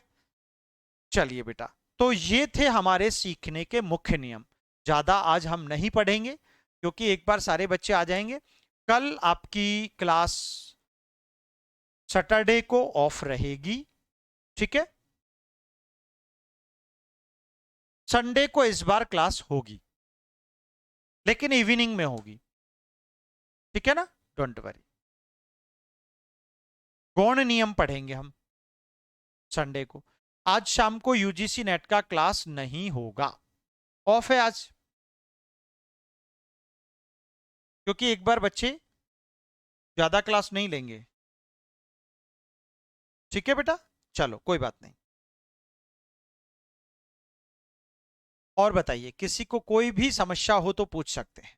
चलिए बेटा, तो ये थे हमारे सीखने के मुख्य नियम। ज्यादा आज हम नहीं पढ़ेंगे क्योंकि एक बार सारे बच्चे आ जाएंगे। कल आपकी क्लास सैटरडे को ऑफ रहेगी, ठीक है? संडे को इस बार क्लास होगी, लेकिन इवनिंग में होगी, ठीक है ना? Don't worry. गौण नियम पढ़ेंगे हम संडे को। आज शाम को यूजीसी नेट का क्लास नहीं होगा, ऑफ है आज, क्योंकि एक बार बच्चे ज्यादा क्लास नहीं लेंगे, ठीक है बेटा? चलो कोई बात नहीं। और बताइए, किसी को कोई भी समस्या हो तो पूछ सकते हैं।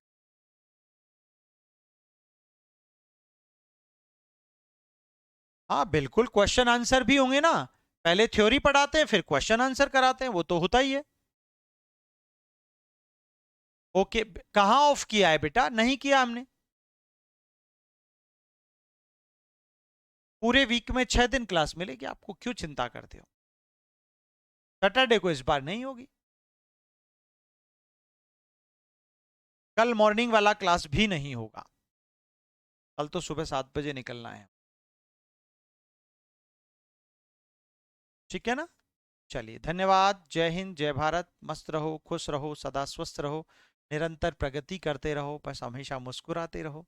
हाँ बिल्कुल, क्वेश्चन आंसर भी होंगे ना। पहले थ्योरी पढ़ाते हैं फिर क्वेश्चन आंसर कराते हैं, वो तो होता ही है। ओके, कहाँ ऑफ किया है बेटा? नहीं किया हमने। पूरे वीक में 6 दिन क्लास मिलेगी आपको, क्यों चिंता करते हो? सैटरडे को इस बार नहीं होगी। कल मॉर्निंग वाला क्लास भी नहीं होगा, कल तो सुबह 7 बजे निकलना है, ठीक है ना? चलिए धन्यवाद, जय हिंद, जय भारत, मस्त रहो, खुश रहो, सदा स्वस्थ रहो, निरंतर प्रगति करते रहो, बस हमेशा मुस्कुराते रहो।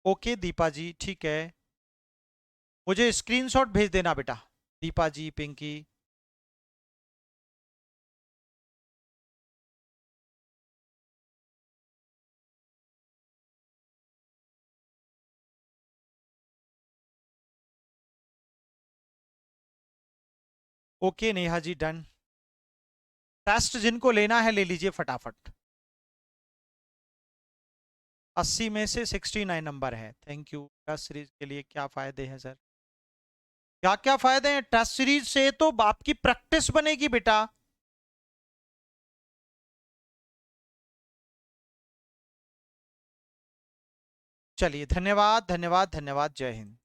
ओके दीपा जी, ठीक है, मुझे स्क्रीनशॉट भेज देना बेटा, दीपा जी, Pinky. Okay Neha ji, done. Test जिनको लेना है ले लीजिए फटाफट। 80 में से 69 नंबर है, थैंक यू। टेस्ट सीरीज के लिए क्या फायदे हैं सर? क्या क्या फायदे हैं टेस्ट सीरीज से? तो आपकी प्रैक्टिस बनेगी बेटा। चलिए धन्यवाद धन्यवाद धन्यवाद, जय हिंद।